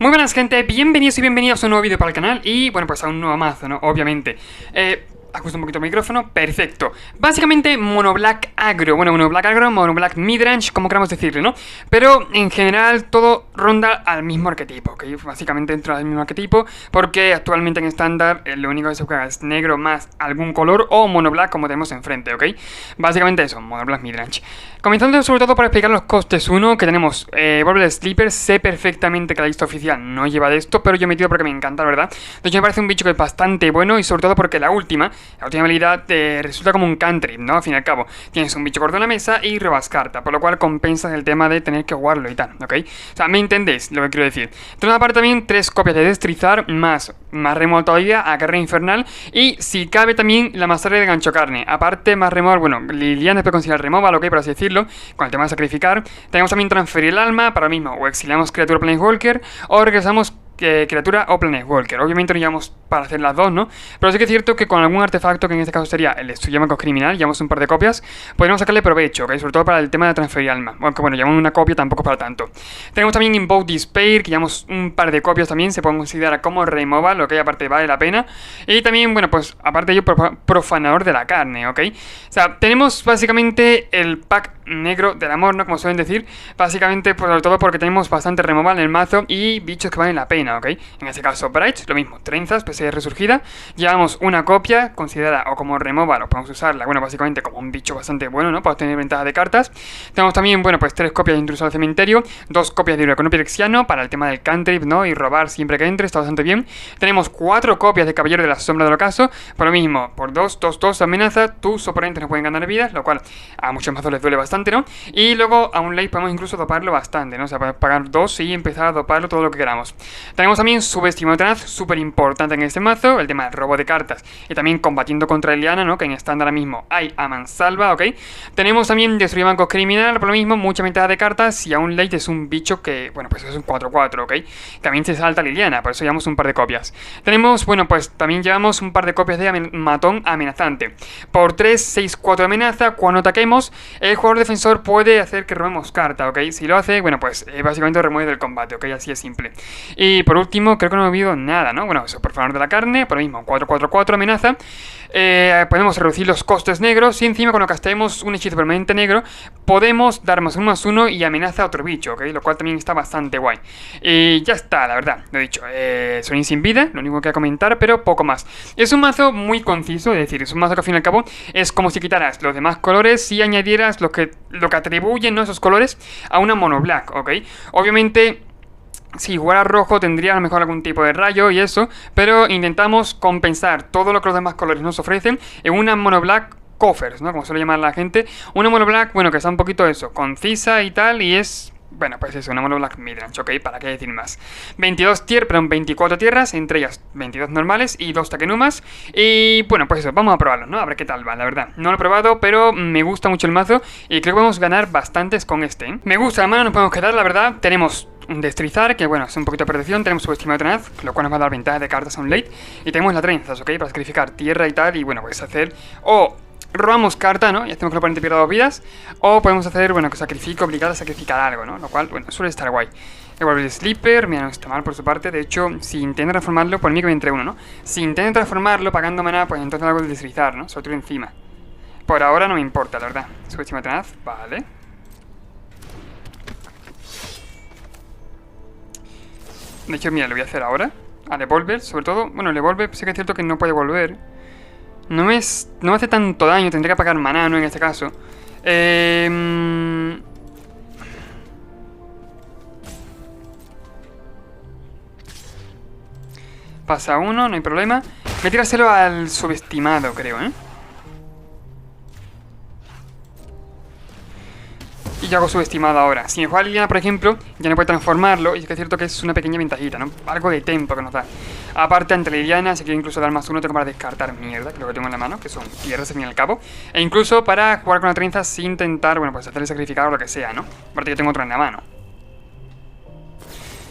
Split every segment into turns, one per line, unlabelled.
Muy buenas gente, bienvenidos y bienvenidos a un nuevo vídeo para el canal y bueno pues a un nuevo mazo, ¿no? Obviamente. Ajusto un poquito el micrófono, perfecto. Básicamente Monoblack Agro, bueno, Monoblack Agro, Monoblack Midrange, como queramos decirle, ¿no? Pero en general todo ronda al mismo arquetipo, ¿ok? Básicamente dentro del mismo arquetipo, porque actualmente en estándar lo único que se juega es negro más algún color o monoblack como tenemos enfrente, ¿ok? Básicamente eso, Monoblack Midrange. Comenzando sobre todo por explicar los costes. Uno, que tenemos Bobble Sleeper. Sé perfectamente que la lista oficial no lleva de esto, pero yo he metido porque me encanta, la verdad. De hecho me parece un bicho que es bastante bueno y sobre todo porque la última habilidad resulta como un cantrip, ¿no? Al fin y al cabo, tienes un bicho corto en la mesa y robas carta, por lo cual compensas el tema de tener que jugarlo y tal, ¿ok? O sea, me entendéis lo que quiero decir. Entonces aparte también 3 copias de Destrizar, más remo todavía, a Guerra Infernal, y si cabe también la masacre de Gancho Carne. Aparte más removal, bueno, Liliana después considerar removal, ok, por así decirlo, con el tema de sacrificar. Tenemos también transferir el alma, para lo mismo, o exiliamos criatura Planeswalker, o regresamos criatura o Planeswalker. Obviamente no llevamos para hacer las dos, ¿no? Pero sí que es cierto que con algún artefacto, que en este caso sería el Estudiamaco Criminal, llevamos un par de copias, podríamos sacarle provecho, ¿ok? Sobre todo para el tema de transferir alma. Aunque bueno, llevamos una copia, tampoco para tanto. Tenemos también Invoke Despair, que llevamos un par de copias también, se pueden considerar como removal, ¿ok? Aparte vale la pena. Y también, bueno, pues aparte de ello, profanador de la carne, ¿ok? O sea, tenemos básicamente el pack negro del amor, ¿no? Como suelen decir. Básicamente, pues, sobre todo porque tenemos bastante removal en el mazo y bichos que valen la pena, ¿ok? En este caso, Bright, lo mismo, trenzas, PCR resurgida. Llevamos una copia, considerada o como removal, o podemos usarla, bueno, básicamente como un bicho bastante bueno, ¿no? Para tener ventaja de cartas. Tenemos también, bueno, pues 3 copias de Intruso al Cementerio, 2 copias de Huracan Pirexiano para el tema del cantrip, ¿no? Y robar siempre que entre, está bastante bien. Tenemos 4 copias de Caballero de la Sombra del Ocaso, por lo mismo, por 2 amenaza, tus oponentes no pueden ganar vidas, lo cual a muchos mazos les duele bastante, ¿no? Y luego a un late podemos incluso doparlo bastante, ¿no? O sea, podemos pagar 2 y empezar a doparlo todo lo que queramos. Tenemos también Subestimado Tenaz, súper importante en este mazo, el tema del robo de cartas y también combatiendo contra Liliana, ¿no? Que en estándar ahora mismo hay a mansalva, ¿ok? Tenemos también Destruir Banco Criminal, por lo mismo, mucha ventaja de cartas y a un late es un bicho que, bueno, pues es un 4-4, ¿ok? También se salta Liliana, por eso llevamos un par de copias. Tenemos, bueno, pues también llevamos un par de copias de Matón Amenazante. Por 3, 6, 4 de amenaza, cuando ataquemos, el jugador defensor puede hacer que robemos carta, ¿ok? Si lo hace, bueno, pues básicamente remueve del combate, ¿ok? Así es simple. Y por último, creo que no he olvidado nada, ¿no? Bueno, eso, profanador de la carne, por lo mismo, 4-4-4 amenaza. Podemos reducir los costes negros y encima cuando castemos un hechizo permanente negro, podemos dar +1/+1 y amenaza a otro bicho, ¿ok? Lo cual también está bastante guay. Y ya está, la verdad, lo he dicho. Soy sin vida, lo único que voy a comentar, pero poco más. Es un mazo muy conciso, es decir, es un mazo que al fin y al cabo es como si quitaras los demás colores y añadieras lo que atribuyen, ¿no? Esos colores a una monoblack, ¿ok? Obviamente, si jugara rojo tendría a lo mejor algún tipo de rayo y eso, pero intentamos compensar todo lo que los demás colores nos ofrecen en una monoblack coffers, ¿no? Como suele llamar la gente. Una monoblack, bueno, que está un poquito eso, concisa y tal, y es... Bueno, pues eso, una monoblack midrange, ok, para qué decir más. 24 tierras, entre ellas 22 normales y 2 takenumas. Y bueno, pues eso, vamos a probarlo, ¿no? A ver qué tal va, la verdad. No lo he probado, pero me gusta mucho el mazo y creo que podemos ganar bastantes con este, ¿eh? Me gusta la mano, nos podemos quedar, la verdad. Tenemos un Destrizar, que bueno, es un poquito de percepción. Tenemos Subestimado Tenaz, lo cual nos va a dar ventaja de cartas a un late. Y tenemos la trenzas, ok, para sacrificar tierra y tal. Y bueno, pues hacer... O robamos carta, ¿no? Y hacemos que el oponente pierda 2 vidas. O podemos hacer, bueno, que sacrifique, obligar a sacrificar algo, ¿no? Lo cual, bueno, suele estar guay. El Sleeper, mira, no está mal por su parte. De hecho, si intenta transformarlo, por mí que me entre uno, ¿no? Si intenta transformarlo pagando maná, pues entonces algo de Deslizar, ¿no? Sobre todo encima. Por ahora no me importa, la verdad. Subestimado Tenaz, vale. De hecho, mira, lo voy a hacer ahora. A Devolver, sobre todo. Bueno, Devolver, sí que es cierto que no puede volver. No me hace tanto daño, tendría que pagar maná, ¿no? En este caso. Pasa uno, no hay problema. Voy a tirárselo al subestimado, creo, ¿eh? Y yo hago subestimado ahora. Si me juega Liliana, por ejemplo, ya no puede transformarlo. Y es que es cierto que es una pequeña ventajita, ¿no? Algo de tempo que nos da. Aparte, ante Liliana, si quiero incluso dar +1, tengo para descartar mierda, que es lo que tengo en la mano, que son tierras al fin y al cabo. E incluso para jugar con la trenza sin intentar, bueno, pues hacerle sacrificar o lo que sea, ¿no? Aparte, yo tengo otro en la mano.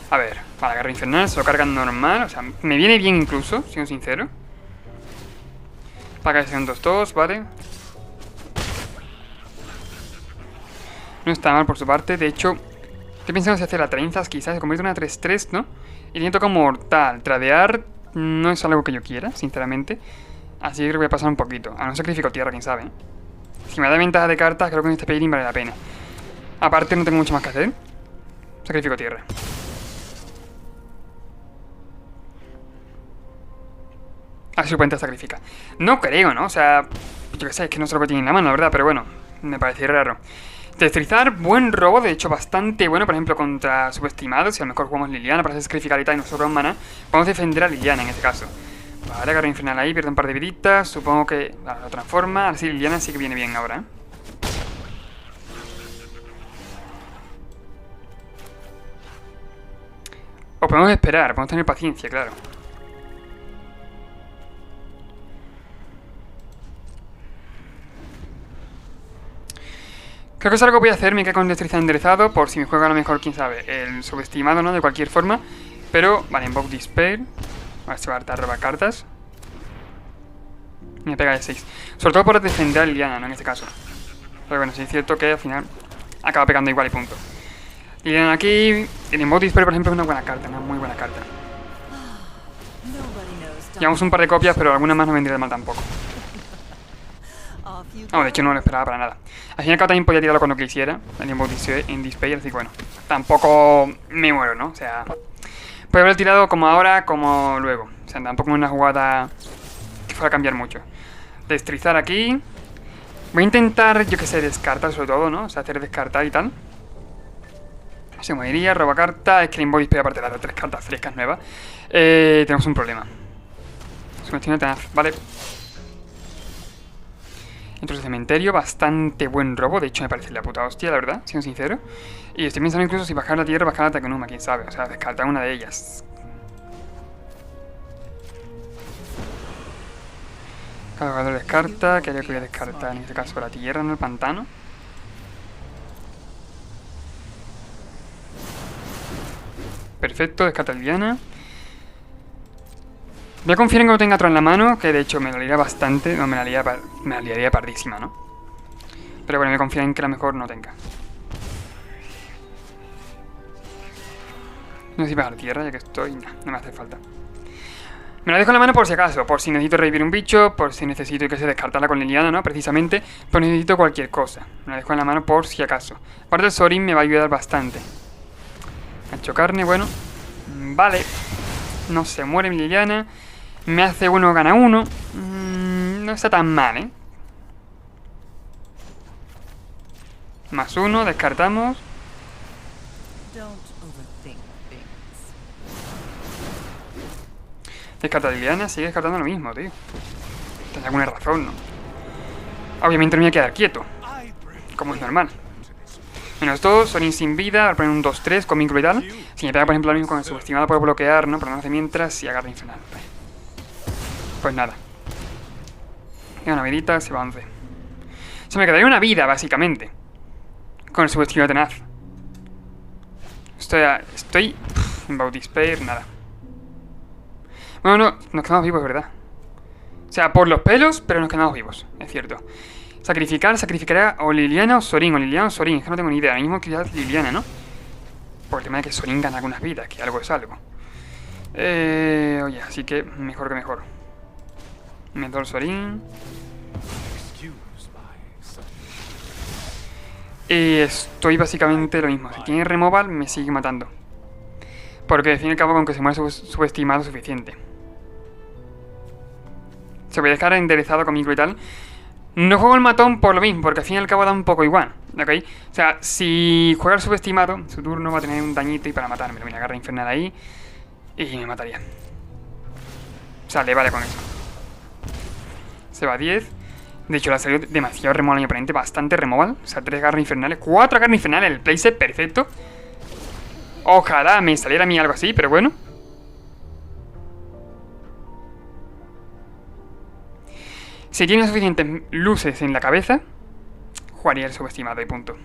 A ver, para Guerra Infernal, se lo cargan normal. O sea, me viene bien incluso, siendo sincero. Para que sean 2-2, ¿vale? No está mal por su parte, de hecho Estoy pensando si hacer la trenzas, quizás se convierte en una 3-3, ¿no? Y tiene toca mortal. Tradear no es algo que yo quiera, sinceramente. Así que creo que voy a pasar un poquito. A no sacrifico tierra, quién sabe. Si me da ventaja de cartas, creo que en este pairing vale la pena. Aparte, no tengo mucho más que hacer. Sacrifico tierra. A ver si su oponente sacrifica. No creo, ¿no? O sea, yo qué sé, es que no sé lo que tiene en la mano, la verdad, pero bueno, me parece raro. Destrozar, buen robo, de hecho bastante bueno, por ejemplo, contra subestimados. Si a lo mejor jugamos Liliana para hacer sacrificar y tal y nosotros con mana, vamos a defender a Liliana en este caso. Vale, agarro infernal ahí, pierde un par de viditas. Supongo que vale, lo transforma. Así Liliana sí que viene bien ahora, ¿eh? O podemos esperar, podemos tener paciencia, claro. Creo que es algo que voy a hacer, me quedo con destreza enderezado, por si me juega a lo mejor, quién sabe, el subestimado, ¿no? De cualquier forma. Pero, vale, Invoke Despair. A ver si va a hartar robar cartas. Y me pega de 6. Sobre todo por defender a Liliana, ¿no? En este caso. Pero bueno, sí es cierto que al final acaba pegando igual y punto. Liliana aquí, el Invoke Despair, por ejemplo, es una buena carta, una muy buena carta. Llevamos un par de copias, pero alguna más no vendría de mal tampoco. No, de hecho no lo esperaba para nada. Al fin y al cabo también podía tirarlo cuando quisiera, el Invoke Despair, así que bueno, tampoco me muero, ¿no? O sea, puede haber tirado como ahora, como luego. O sea, tampoco es una jugada que fuera a cambiar mucho. Destrizar aquí. Voy a intentar, yo que sé, descartar sobre todo, ¿no? O sea, hacer descartar y tal. Se me iría, roba carta. Es que el Invoke Despair, aparte de las 3 cartas frescas nuevas, tenemos un problema. Subestimado tenaz, vale. Entro al cementerio, bastante buen robo. De hecho, me parece la puta hostia, la verdad, siendo sincero. Y estoy pensando incluso si bajar la tierra o bajar la Takenuma, quién sabe. O sea, descartar una de ellas. Cada jugador descarta. ¿Qué haría que voy a descartar? En este caso, la tierra, no el pantano. Perfecto, descarta Liliana. Voy a confiar en que no tenga otro en la mano, que de hecho me la liaría bastante. No, me la liaría pardísima, ¿no? Pero bueno, me confío en que la mejor no tenga. No sé si bajar tierra, ya que estoy. No, no me hace falta. Me la dejo en la mano por si acaso, por si necesito revivir un bicho, por si necesito, que se descartarla con Liliana, ¿no? Precisamente, pues necesito cualquier cosa. Me la dejo en la mano por si acaso. Aparte el Sorin me va a ayudar bastante. Hecho carne, bueno. Vale. No se muere mi Liliana. Me hace uno, gana uno. No está tan mal, ¿eh? Más uno, descartamos. Descarta Liliana, sigue descartando lo mismo, tío. Tiene alguna razón, ¿no? Obviamente no me voy a quedar quieto, como es normal. -2, Sorin sin vida, al poner un 2-3 con vínculo y tal. Si me pega, por ejemplo, lo mismo con el subestimado, puedo bloquear, ¿no? Pero no hace mientras y agarra infernal. Pues nada. Queda una vidita, se va a 11. Se me quedaría una vida, básicamente, con el subestimado tenaz. Estoy... Invoke Despair, nada. Bueno, no, nos quedamos vivos, ¿verdad? O sea, por los pelos, pero nos quedamos vivos, es cierto. Sacrificará o Liliana o Sorin, es que no tengo ni idea. Ahora mismo quizás Liliana, ¿no? Por el tema de que Sorin gana algunas vidas, que algo es algo. Oye, así que mejor que mejor. Mentor Sorin. Estoy básicamente lo mismo. Si tiene removal, me sigue matando. Porque al fin y al cabo, con que se muera subestimado, suficiente. Se voy a dejar enderezado conmigo y tal. No juego el matón por lo mismo, porque al fin y al cabo da un poco igual, ¿ok? O sea, si juega el subestimado, su turno va a tener un dañito y para matarme. Mira, agarra infernal ahí y me mataría. O sea, le vale con eso. Se va a 10. De hecho, le ha salido demasiado removal a mi oponente, bastante removal. O sea, 3 garras infernales, 4 garras infernales, el playset perfecto. Ojalá me saliera a mí algo así, pero bueno. Si tiene suficientes luces en la cabeza, jugaría el subestimado y punto.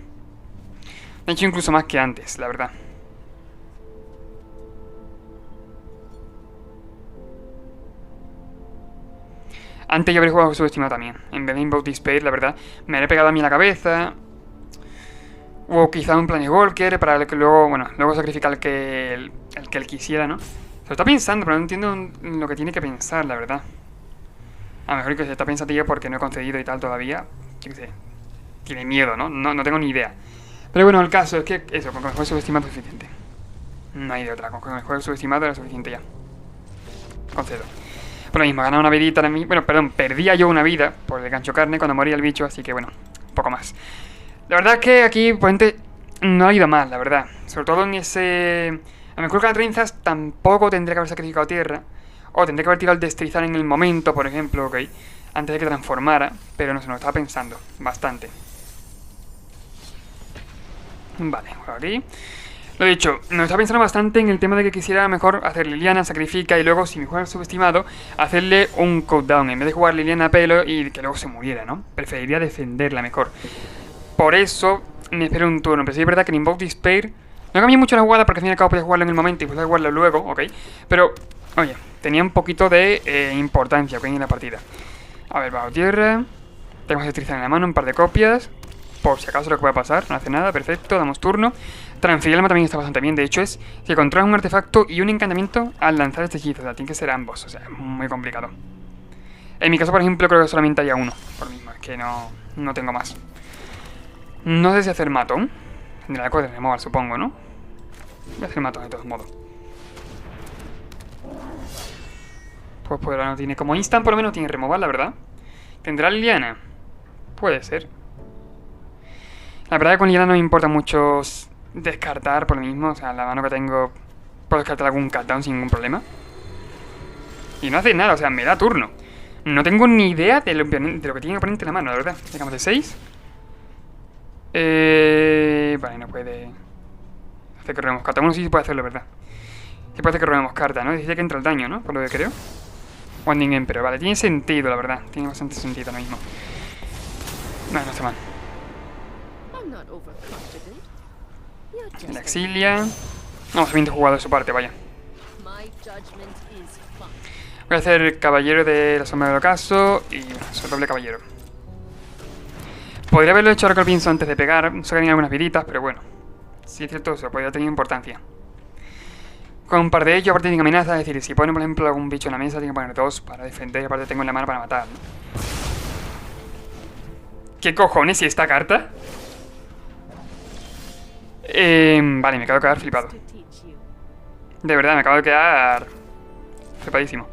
De hecho, incluso más que antes, la verdad. Antes yo habría jugado subestimado también. En vez de Invoke Despair, la verdad, me habría pegado a mí en la cabeza. O quizá un Planet Walker para el que luego, bueno, luego sacrificar el que él quisiera, ¿no? Se lo está pensando, pero no entiendo lo que tiene que pensar, la verdad. A lo mejor que se está pensativo porque no he concedido y tal todavía. Yo qué sé. Tiene miedo, ¿no? No tengo ni idea. Pero bueno, el caso es que eso, con que el juego subestimado es suficiente. No hay de otra, con que el juego subestimado era suficiente ya. Concedo. Por lo mismo, ganaba una vidita a mí. Bueno, perdón, perdía yo una vida por el gancho carne cuando moría el bicho, así que bueno, un poco más. La verdad es que aquí, pues, no ha ido mal, la verdad. Sobre todo en ese... A lo mejor que las trenzas tampoco tendría que haber sacrificado tierra. O tendría que haber tirado el destrizar en el momento, por ejemplo, ok. Antes de que transformara. Pero no sé, lo estaba pensando bastante. Vale, por aquí. Lo dicho, me estaba pensando bastante en el tema de que quisiera mejor hacer Liliana, sacrifica y luego, si mi juego es subestimado, hacerle un cooldown. En vez de jugar Liliana a pelo y que luego se muriera, ¿no? Preferiría defenderla mejor. Por eso me espero un turno. Pero sí es verdad que en Invoke Despair no cambié mucho la jugada porque al fin y al cabo podía jugarlo en el momento y podía jugarlo luego, ok. Pero, oye, tenía un poquito de importancia, ok, en la partida. A ver, bajo tierra. Tengo que utilizar en la mano un par de copias. Por si acaso lo que pueda pasar, no hace nada, perfecto, damos turno. Transferir alma también está bastante bien, de hecho es que controlas un artefacto y un encantamiento al lanzar este hechizo, o sea, tiene que ser ambos, o sea, muy complicado. En mi caso, por ejemplo, creo que solamente haya uno, por mismo, es que no tengo más. No sé si hacer matón, de la cosa de removal, supongo, ¿no? Voy a hacer matón de todos modos. Pues ahora no tiene, como instant por lo menos tiene removal, la verdad. ¿Tendrá Liliana? Puede ser. La verdad que con Liliana no me importa mucho descartar por lo mismo. O sea, la mano que tengo puedo descartar algún countdown sin ningún problema. Y no hace nada, o sea, me da turno. No tengo ni idea de lo que tiene el oponente en la mano, la verdad. Digamos de 6. Vale, no puede hacer que robemos carta. Bueno, sí puede hacerlo, ¿verdad? Sí puede hacer que robemos carta, ¿no? Dice que entra el daño, ¿no? Por lo que creo. Wanding Emperor, vale, tiene sentido, la verdad. Tiene bastante sentido ahora mismo. No está mal. La exilia. No, bien jugado de su parte, vaya. Voy a hacer caballero de la sombra del ocaso y su doble caballero. Podría haberlo hecho ahora que lo pienso antes de pegar, sacar algunas viditas, pero bueno. Sí es cierto, eso podría tener importancia. Con un par de ellos, aparte tienen amenazas, es decir, si ponen por ejemplo algún bicho en la mesa, tienen que poner 2 para defender y aparte tengo en la mano para matar, ¿no? ¿Qué cojones y esta carta? Vale, me acabo de quedar flipado. De verdad, me acabo de quedar flipadísimo.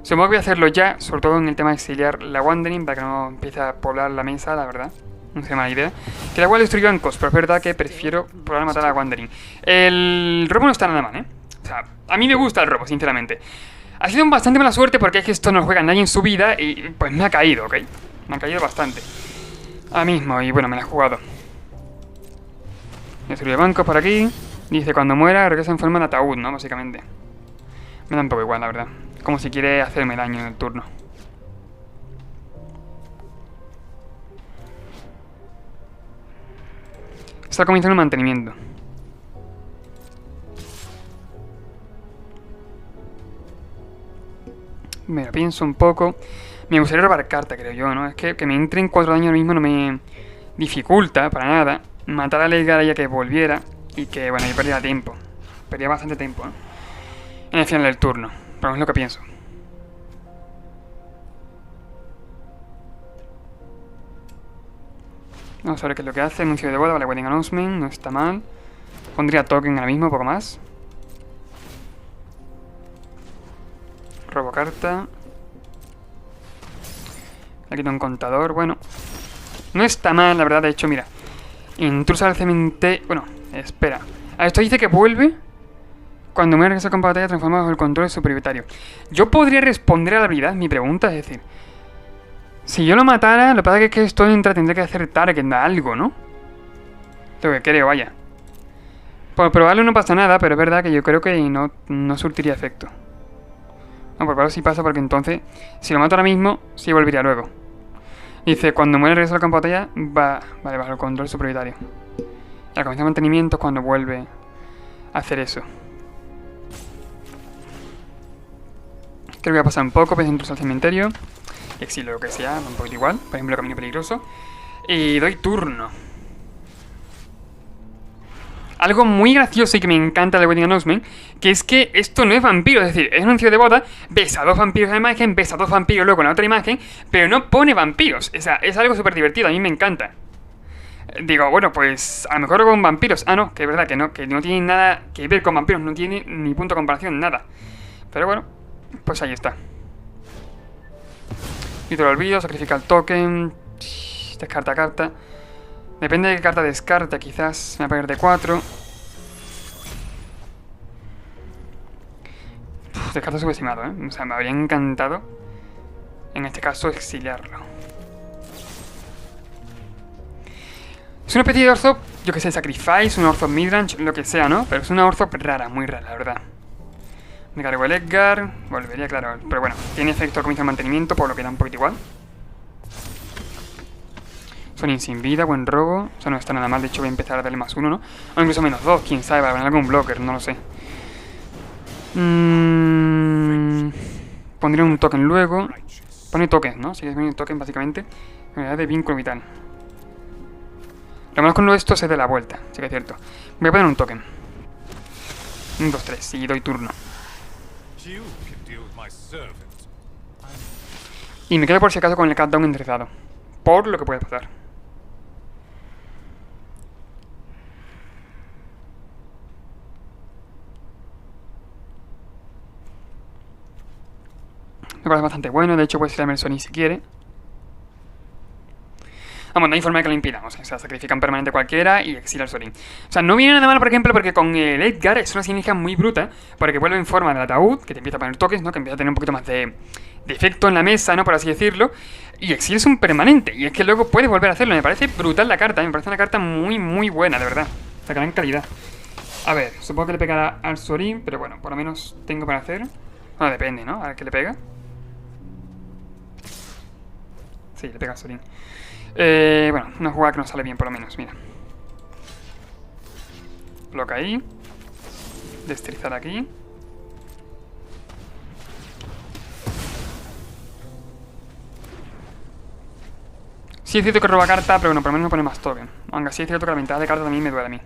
Supongo que voy a hacerlo ya, sobre todo en el tema de exiliar la Wandering, para que no empiece a poblar la mesa, la verdad. No sé, mala idea. Que la igual destruyó bancos, pero es verdad que prefiero probar a matar a la Wandering. El robo no está nada mal, ¿eh? O sea, a mí me gusta el robo, sinceramente. Ha sido bastante mala suerte porque es que esto no lo juega nadie en su vida y pues me ha caído, ¿ok? Me ha caído bastante. Ahora mismo, y bueno, me la he jugado. Destruye bancos por aquí. Dice, cuando muera regresa en forma de ataúd, ¿no? Básicamente. Me da un poco igual, la verdad. Como si quiere hacerme daño en el turno. Está comenzando el mantenimiento. Me lo pienso un poco. Me gustaría robar carta, creo yo, ¿no? Es que me entre en 4 daños ahora mismo no me dificulta para nada. Matar a Leigara ya que volviera. Y que, bueno, yo perdía tiempo. Perdía bastante tiempo, ¿eh? En el final del turno. Pero es lo que pienso. Vamos a ver qué es lo que hace. Anuncio de boda, vale, wedding announcement, no está mal. Pondría token ahora mismo, un poco más. Robo carta. Le quito un contador, bueno. No está mal, la verdad, de hecho, mira. Intrusa al cementerio. Bueno, espera. A esto dice que vuelve cuando me regresa con batalla transformado bajo el control de su propietario. Yo podría responder a la habilidad, mi pregunta, es decir, si yo lo matara, lo que pasa es que esto tendría que hacer target a algo, ¿no? Lo que creo, vaya. Por probarlo no pasa nada, pero es verdad que yo creo que no surtiría efecto. No, por probarlo sí pasa porque entonces, si lo mato ahora mismo, sí volvería luego. Dice, cuando muere regresa al campo de batalla, vale, bajo el control de su propietario. Y al comenzar mantenimiento es cuando vuelve a hacer eso. Creo que voy a pasar un poco, pues entro al cementerio. Y exilio lo que sea, un poquito igual. Por ejemplo, camino peligroso. Y doy turno. algo muy gracioso y que me encanta de Wedding Announcement, que es que esto no es vampiro, es decir, es un anuncio de boda, ves a 2 vampiros en la imagen, ves a 2 vampiros luego en la otra imagen, pero no pone vampiros. O sea, es algo súper divertido, a mí me encanta. Digo, bueno, pues a lo mejor con vampiros. Ah, no, que es verdad que no tiene nada que ver con vampiros, no tiene ni punto de comparación, nada. Pero bueno, pues ahí está. Y te lo olvido, sacrifica el token, descarta carta. Depende de qué carta descarta, quizás me va a poner de 4. Descarta subestimado, ¿eh? O sea, me habría encantado, en este caso, exiliarlo. Es una especie de Orthop, yo que sé, Sacrifice, un Orthop Midrange, lo que sea, ¿no? Pero es una Orthop rara, muy rara, la verdad. Me cargo el Edgar, volvería, claro. Pero bueno, tiene efecto al comienzo de mantenimiento, por lo que da un poquito igual. Son sin vida, buen robo. O sea, no está nada mal, de hecho voy a empezar a darle más 1, ¿no? O incluso menos 2, quién sabe, para poner algún blocker, no lo sé. Pondré un token luego. Pone tokens, ¿no? Sí, es un token básicamente. Unidad de vínculo vital. Lo malo con esto es de la vuelta, sí que es cierto. Voy a poner un token. 1, 2, 3, y doy turno. Y me quedo por si acaso con el countdown enderezado. Por lo que puede pasar. Me parece bastante bueno, de hecho puedes tirarme el Sony si quiere. Vamos, no hay forma de que lo impidamos, o sea, sacrifican permanente cualquiera y exila el Sorin. O sea, no viene nada mal, por ejemplo, porque con el Edgar es una sinergia muy bruta, porque vuelve en forma del ataúd, que te empieza a poner toques, ¿no? Que empieza a tener un poquito más de efecto en la mesa, ¿no? Por así decirlo. Y exiles un permanente, y es que luego puedes volver a hacerlo. Me parece brutal la carta, me parece una carta muy, muy buena, de verdad. O sea, gran calidad. A ver, supongo que le pegará al Sorin, pero bueno, por lo menos tengo para hacer. Bueno, depende, ¿no? A ver qué le pega. Sí, le pega al Sorin. Bueno, una jugada que nos sale bien por lo menos, mira. Bloca ahí. Destrozar aquí. Sí es cierto que roba carta, pero bueno, por lo menos no pone más token. Aunque sí es cierto que la ventaja de carta también me duele a mí.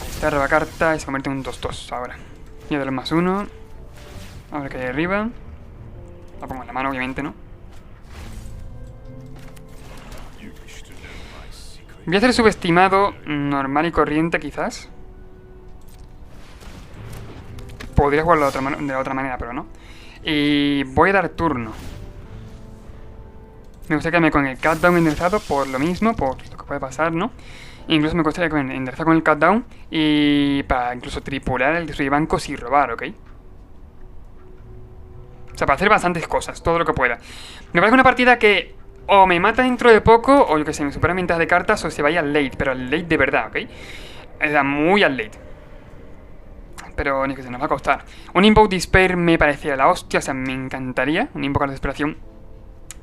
Ahí está, roba carta y se convierte en un 2-2 ahora. Y a dar más 1. A ver qué hay arriba. La pongo en la mano, obviamente, ¿no? Voy a hacer subestimado normal y corriente, quizás. Podría jugarlo de la otra manera, pero no. Y voy a dar turno. Me gustaría quedarme con el countdown enderezado por lo mismo, por lo que puede pasar, ¿no? Incluso me gustaría enderezar con el countdown y para incluso tripular el destruir bancos y robar, ¿ok? O sea, para hacer bastantes cosas, todo lo que pueda. Me parece una partida que o me mata dentro de poco, o yo que sé, me supera en ventajas de cartas, o se vaya al late, pero al late de verdad, ¿ok? O sea, muy al late. Pero ni que se nos va a costar. Un Invoke Despair me parecería la hostia, o sea, me encantaría. Un Invocar Desesperación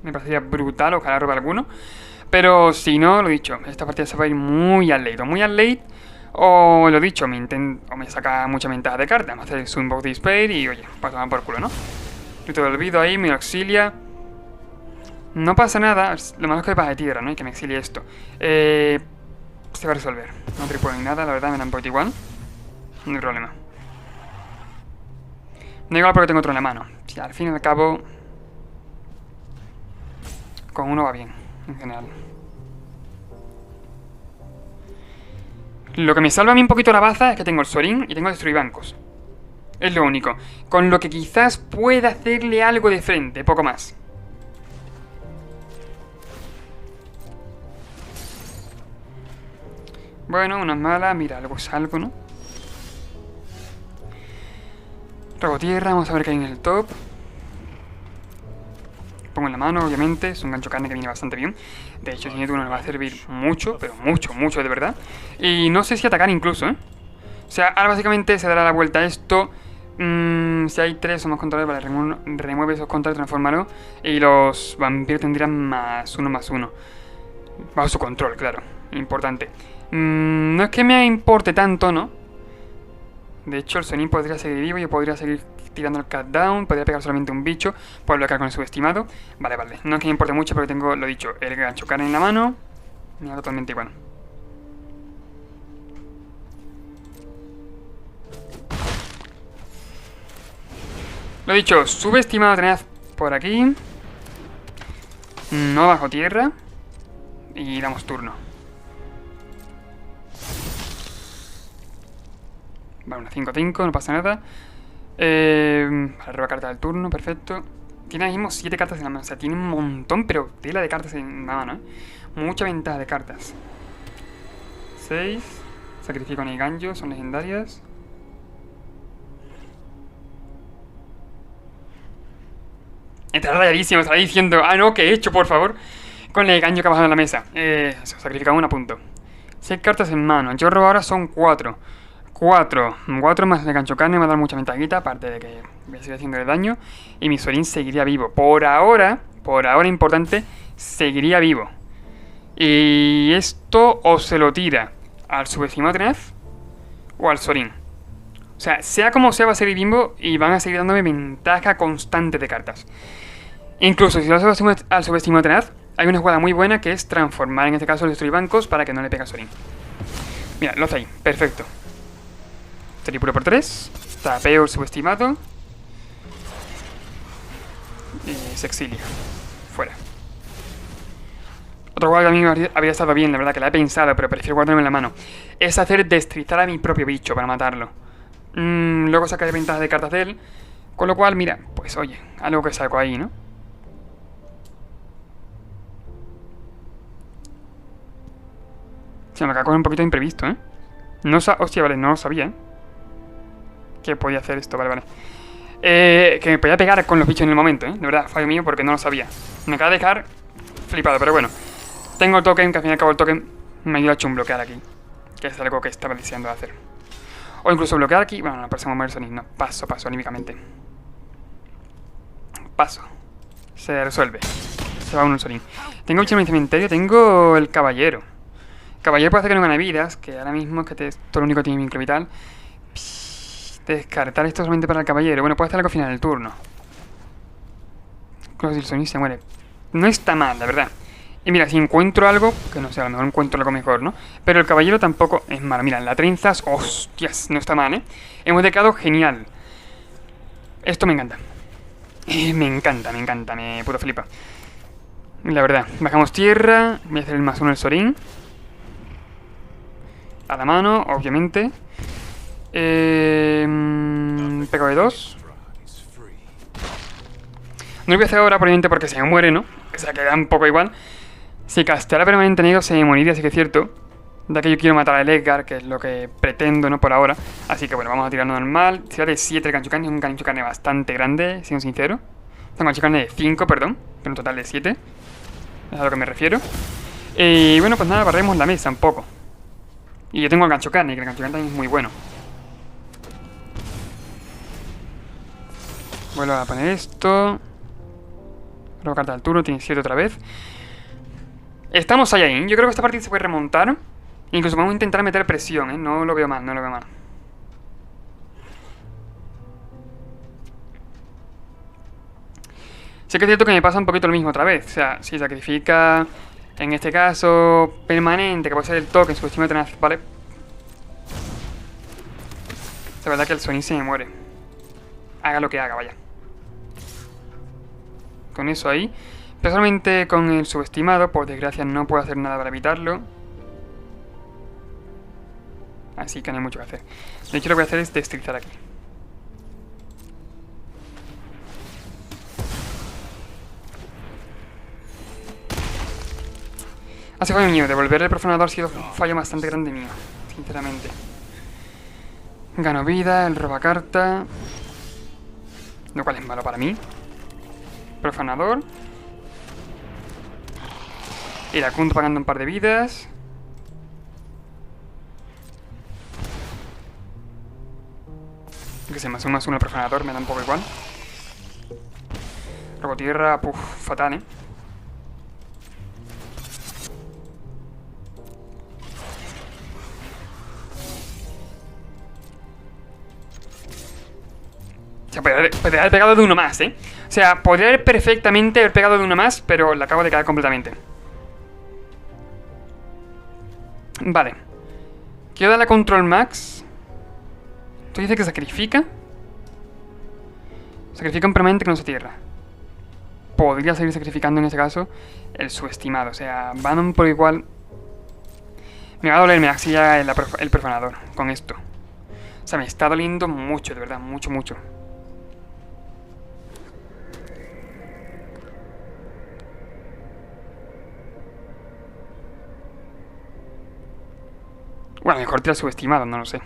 me parecería brutal, ojalá robe alguno. Pero si no, lo dicho, esta partida se va a ir muy al late, o muy al late, o lo dicho, o me saca mucha ventaja de cartas. Vamos a hacer su Invoke Despair y, oye, pues tomar por culo, ¿no? Yo te lo olvido ahí, me auxilia. No pasa nada, lo malo es que me pasa de tierra, ¿no? Y que me exilie esto. Se va a resolver. No tripulo ni nada, la verdad me da un poquito igual. No hay problema. No igual porque tengo otro en la mano. Si al fin y al cabo, con uno va bien, en general. Lo que me salva a mí un poquito la baza es que tengo el Sorin y tengo el destruir bancos. Es lo único. Con lo que quizás pueda hacerle algo de frente, poco más. Bueno, una mala, mira, algo es algo, ¿no? Robo tierra, vamos a ver qué hay en el top. Pongo en la mano, obviamente, es un gancho carne que viene bastante bien. De hecho, si turno nos va a servir mucho, pero mucho, mucho de verdad. Y no sé si atacar incluso, ¿eh? O sea, ahora básicamente se dará la vuelta a esto. Si hay 3 o más controles, vale, remueve esos controles, transfórmalo. Y los vampiros tendrían +1/+1. Bajo su control, claro, importante. No es que me importe tanto, ¿no? De hecho, el Sonin podría seguir vivo. Yo podría seguir tirando el countdown. Podría pegar solamente un bicho. Puedo bloquear con el subestimado. Vale, vale. No es que me importe mucho, pero tengo, lo dicho, el gancho carne en la mano. Me da totalmente igual. Lo dicho, subestimado tenaz por aquí. No bajo tierra. Y damos turno. Vale, una 5-5, no pasa nada. Para robar carta del turno, perfecto. Tiene ahora mismo 7 cartas en la mano. O sea, tiene un montón, pero tela de cartas en la mano, ¿eh? Mucha ventaja de cartas. 6. Sacrifico a Neiganjo, son legendarias. Está rayadísimo, está diciendo. Ah, no, ¿qué he hecho, por favor? Con Neiganjo que ha bajado en la mesa. Eso, sacrificamos una, punto. 6 cartas en mano. Yo robo ahora son 4. 4 más de gancho carne me va a dar mucha ventajita, aparte de que voy a seguir haciendo el daño. Y mi Sorin seguiría vivo. Por ahora importante, seguiría vivo. Y esto o se lo tira al subestimado tenaz o al Sorin. O sea como sea, va a seguir vivo y van a seguir dándome ventaja constante de cartas. Incluso si lo hago al subestimado tenaz, hay una jugada muy buena que es transformar en este caso el destruir bancos para que no le pegue a Sorin. Mira, lo hace ahí, perfecto. Tripuro por 3. Tapeo el subestimado. Y se exilia. Fuera. Otro juego que a mí habría estado bien, la verdad, que la he pensado, pero prefiero guardarme en la mano. Es hacer destrizar a mi propio bicho para matarlo. Luego sacaré ventajas de cartas de él. Con lo cual, mira, pues oye, algo que saco ahí, ¿no? Se me acaba de coger un poquito de imprevisto, ¿eh? Hostia, vale, no lo sabía, ¿eh? Que podía hacer esto, vale. Que me podía pegar con los bichos en el momento, ¿eh? De verdad, fallo mío porque no lo sabía. Me acaba de dejar flipado, pero bueno. Tengo el token, que al fin y al cabo el token me ayuda a bloquear aquí. Que es algo que estaba deseando hacer. O incluso bloquear aquí. Bueno, no, pasamos a mover Sonic. No, paso, anímicamente. Paso. Se resuelve. Se va uno el Sonic. Tengo bicho en mi cementerio, tengo el caballero. El caballero puede hacer que no gane vidas, que ahora mismo es que todo lo único que tiene mi vital. Descartar esto solamente para el caballero. Bueno, puede hacer algo al final del turno. Creo que el Sonic se muere. No está mal, la verdad. Y mira, si encuentro algo, que no sé, a lo mejor encuentro algo mejor, ¿no? Pero el caballero tampoco es malo. Mira, la trenzas, hostias, no está mal, ¿eh? Hemos decado genial. Esto me encanta. Me encanta, me puto flipa. La verdad, bajamos tierra. Voy a hacer el +1 el Sorin. A la mano, obviamente. Pego de 2. No lo voy a hacer ahora, probablemente porque se me muere, ¿no? O sea, queda un poco igual. Si casteara permanente negro se me moriría, así que es cierto. Ya que yo quiero matar al Edgar, que es lo que pretendo, ¿no? Por ahora. Así que bueno, vamos a tirar normal. Ciudad de 7 el gancho carne, es un gancho carne bastante grande, siendo sincero. Es un gancho carne de 5, perdón. Pero un total de 7. Es a lo que me refiero. Y bueno, pues nada, barremos la mesa un poco. Y yo tengo el gancho carne, que el gancho carne también es muy bueno. Vuelvo a poner esto. Robo carta del turno, tiene 7 otra vez. Estamos ahí. Yo creo que esta partida se puede remontar. Incluso vamos a intentar meter presión, ¿eh? No lo veo mal, no lo veo mal. Sí que es cierto que me pasa un poquito lo mismo otra vez. O sea, si sacrifica, en este caso, permanente, que puede ser el token, subestima tenaz, ¿vale? Es verdad que el Sonic se me muere. Haga lo que haga, vaya. Con eso ahí. Personalmente con el subestimado, por desgracia no puedo hacer nada para evitarlo. Así que no hay mucho que hacer. De hecho lo que voy a hacer es destrizar aquí. Ha sido fallo mío, devolver el profanador ha sido un fallo bastante grande mío, sinceramente. Gano vida, el roba carta. Lo cual es malo para mí. Profanador. Iracundo pagando un par de vidas. Que se me hace un +1 el profanador, me da un poco igual. Robo tierra, puf, fatal, ¿eh? O sea, podría haber pegado de uno más, ¿eh? O sea, podría haber perfectamente haber pegado de uno más, pero la acabo de caer completamente. Vale. Quiero darle a Control Max. ¿Tú dices que sacrifica? Sacrifica un permanente que no se tierra. Podría seguir sacrificando en ese caso el subestimado. O sea, van por igual. Me va a doler, me axilla el profanador con esto. O sea, me está doliendo mucho, de verdad, mucho, mucho. Bueno, mejor tira subestimado, no lo sé.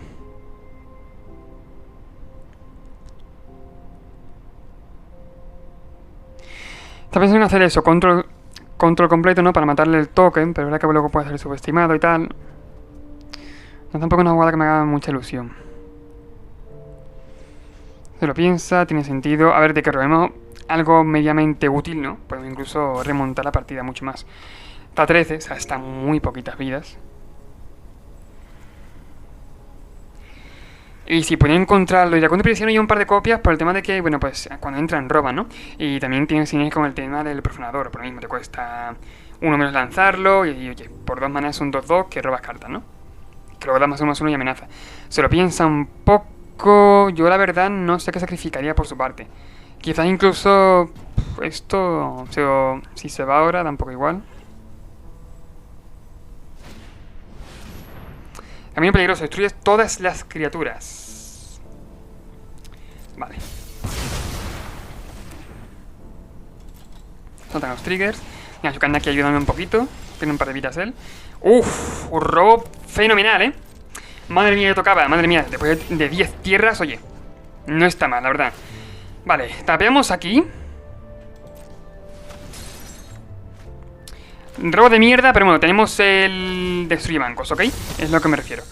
Está pensando en hacer eso, control completo, ¿no? Para matarle el token, pero es verdad que luego puede hacer subestimado y tal. No, tampoco es una jugada que me haga mucha ilusión. Se lo piensa, tiene sentido. A ver, de que robemos algo medianamente útil, ¿no? Podemos incluso remontar la partida mucho más. Está 13, o sea, está muy poquitas vidas. Y si pueden encontrarlo, y la cuenta prisión hay un par de copias por el tema de que, bueno, pues cuando entran roban, ¿no? Y también tienen sinergia con el tema del profanador, por lo mismo te cuesta uno menos lanzarlo, y oye, por 2 manas es un 2-2 que robas cartas, ¿no? Que luego da +1/+1 y amenaza. Se lo piensa un poco, yo la verdad no sé qué sacrificaría por su parte. Quizás incluso esto, o sea, si se va ahora, da un poco igual. Camino peligroso, destruyes todas las criaturas. Vale. Saltan los triggers. Mira, Yukanda aquí ayúdame un poquito. Tiene un par de vidas él. Uf, un robo fenomenal, ¿eh? Madre mía, que tocaba, madre mía. Después de 10 tierras, oye. No está mal, la verdad. Vale, tapeamos aquí. Robo de mierda, pero bueno, tenemos el destruye bancos, ¿ok? Es lo que me refiero.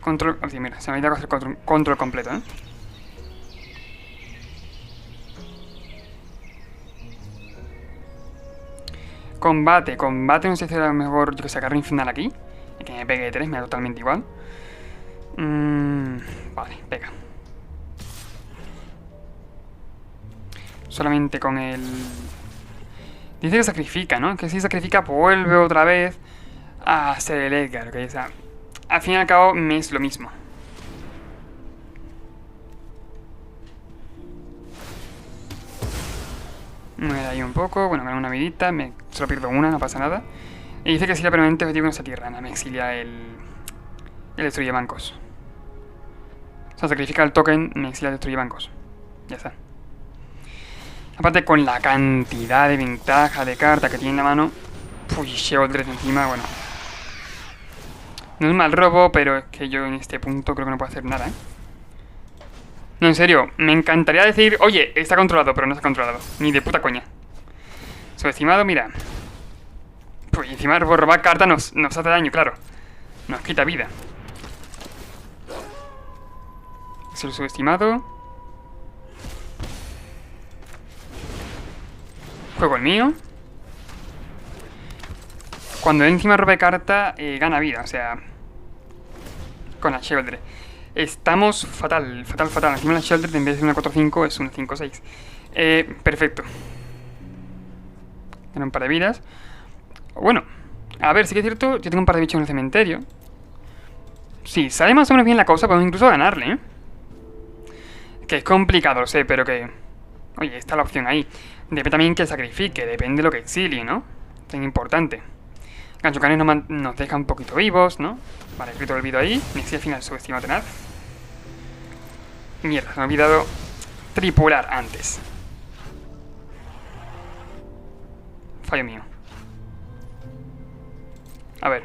Control... Oh, mira, se me ha ido a hacer control completo, ¿eh? Combate, no sé si será mejor yo que sacar un final aquí. Y que me pegue 3, me da totalmente igual. Vale, pega. Solamente con el... Dice que sacrifica, ¿no? Que si sacrifica vuelve otra vez a ser el Edgar, ¿ok? O sea, al fin y al cabo me es lo mismo. Muere ahí un poco, bueno, gana una vidita, solo pierdo una, no pasa nada. Y dice que exilia permanente objetivo en esa tierra, me exilia el destruye bancos. O sea, sacrifica el token, me exilia el destruye bancos. Ya está. Aparte con la cantidad de ventaja de carta que tiene en la mano. Uy, Sheoldred encima, bueno. No es mal robo, pero es que yo en este punto creo que no puedo hacer nada, ¿eh? No, en serio, me encantaría decir, oye, está controlado, pero no está controlado. Ni de puta coña. Subestimado, mira. Pues encima por robar carta nos hace daño, claro. Nos quita vida. Es el subestimado. Juego el mío. Cuando él encima robe carta, gana vida, o sea... Con la Sheoldred. Estamos fatal. Encima la Sheoldred en vez de una 4-5 es una 5-6. Perfecto. Gana un par de vidas. Bueno, a ver, sí que es cierto, yo tengo un par de bichos en el cementerio. Sí, sale más o menos bien la cosa, podemos incluso ganarle, ¿eh? Que es complicado, lo sé, pero que... Oye, está la opción ahí. Depende también que sacrifique, depende de lo que exilie, ¿no? Es importante. Ganchocanes nos deja un poquito vivos, ¿no? Vale, grito olvido ahí. Nexia al final subestima tenaz. Mierda, se me ha olvidado tripular antes. Fallo mío. A ver.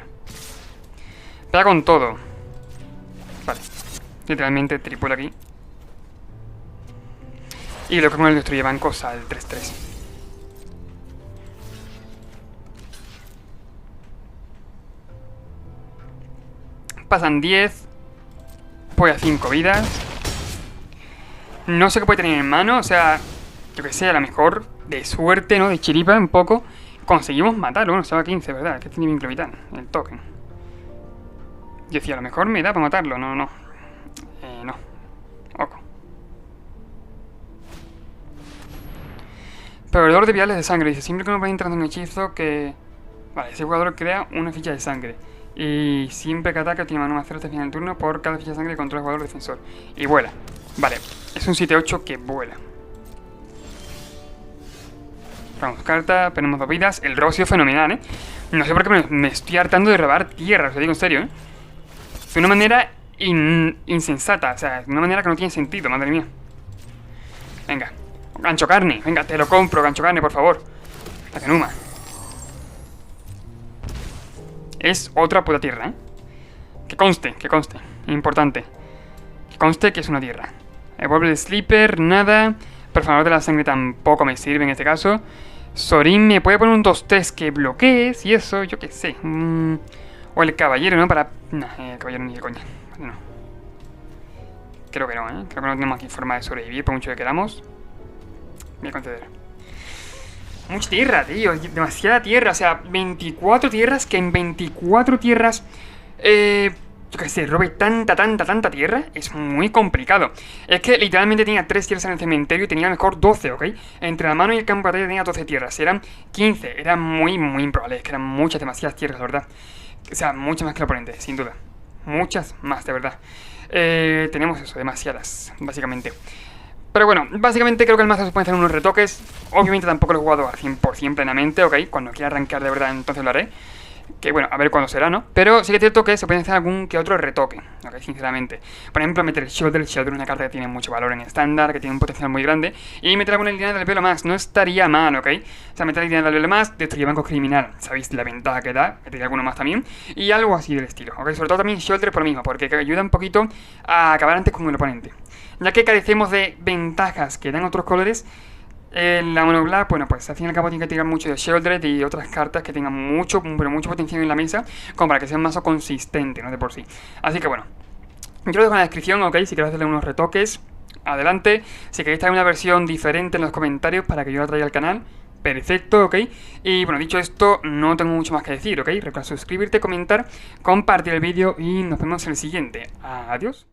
Pega con todo. Vale. Literalmente tripula aquí. Y lo que con el destruye bancos al 3-3. Pasan 10. Pues a 5 vidas. No sé qué puede tener en mano. O sea, yo que sé, a lo mejor de suerte, ¿no? De chiripa un poco. Conseguimos matarlo. Bueno, estaba a 15, ¿verdad? Que tiene vínculo vital. El token. Yo decía, a lo mejor me da para matarlo. No. No. Ojo. Proveedor de viales de sangre. Dice, siempre que uno va entrando en un hechizo que... Vale, ese jugador crea una ficha de sangre. Y siempre que ataca tiene mano más 0 hasta el final del turno por cada ficha de sangre que controla el jugador defensor. Y vuela. Vale, es un 7-8 que vuela. Vamos, carta, tenemos 2 vidas. El robo ha sido fenomenal, ¿eh? No sé por qué me estoy hartando de robar tierra, os lo digo en serio, ¿eh? De una manera insensata, o sea, de una manera que no tiene sentido, madre mía. Venga, gancho carne, venga, te lo compro, gancho carne, por favor. La Kenuma. Es otra puta tierra, ¿eh? Que conste, importante. Que conste que es una tierra. Evolve el Sleeper, nada. Perforador de la sangre tampoco me sirve en este caso. Sorin me puede poner un 2-3 que bloquees y eso, yo qué sé. O el caballero, ¿no? Para... No, el caballero ni de coña. No. Creo que no, ¿eh? Creo que no tenemos aquí forma de sobrevivir por mucho que queramos. Voy a conceder. Mucha tierra, tío. Demasiada tierra. O sea, 24 tierras. Que en 24 tierras... yo qué sé, robe tanta tierra. Es muy complicado. Es que literalmente tenía 3 tierras en el cementerio y tenía mejor 12, ¿ok? Entre la mano y el campo de batalla tenía 12 tierras. Eran 15. Era muy improbable. Es que eran muchas, demasiadas tierras, la verdad. O sea, muchas más que el oponente, sin duda. Muchas más, de verdad. Tenemos eso, demasiadas, básicamente. Pero bueno, básicamente creo que el mazo se puede hacer unos retoques. Obviamente tampoco lo he jugado al 100% plenamente, ¿ok? Cuando quiera arrancar de verdad, entonces lo haré. Que bueno, a ver cuándo será, ¿no? Pero sí que es cierto que se puede hacer algún que otro retoque, ¿ok? Sinceramente. Por ejemplo, meter el Shoulder. El Shoulder es una carta que tiene mucho valor en estándar, que tiene un potencial muy grande. Y meter alguna línea del velo más, no estaría mal, ¿ok? O sea, meter la línea del velo más, destruye banco criminal. ¿Sabéis la ventaja que da? Meter alguno más también. Y algo así del estilo, ¿ok? Sobre todo también Shoulder por lo mismo, porque ayuda un poquito a acabar antes con el oponente. Ya que carecemos de ventajas que dan otros colores. La Mono Black, bueno, pues al fin y al cabo tiene que tirar mucho de Sheoldred y otras cartas que tengan mucho potencial en la mesa, como para que sea un mazo consistente, ¿no? De por sí. Así que bueno, yo lo dejo en la descripción, ok, si queréis hacerle unos retoques, adelante. Si queréis traer una versión diferente en los comentarios para que yo la traiga al canal, perfecto, ok. Y bueno, dicho esto, no tengo mucho más que decir, ok. Recuerda suscribirte, comentar, compartir el vídeo y nos vemos en el siguiente. Adiós.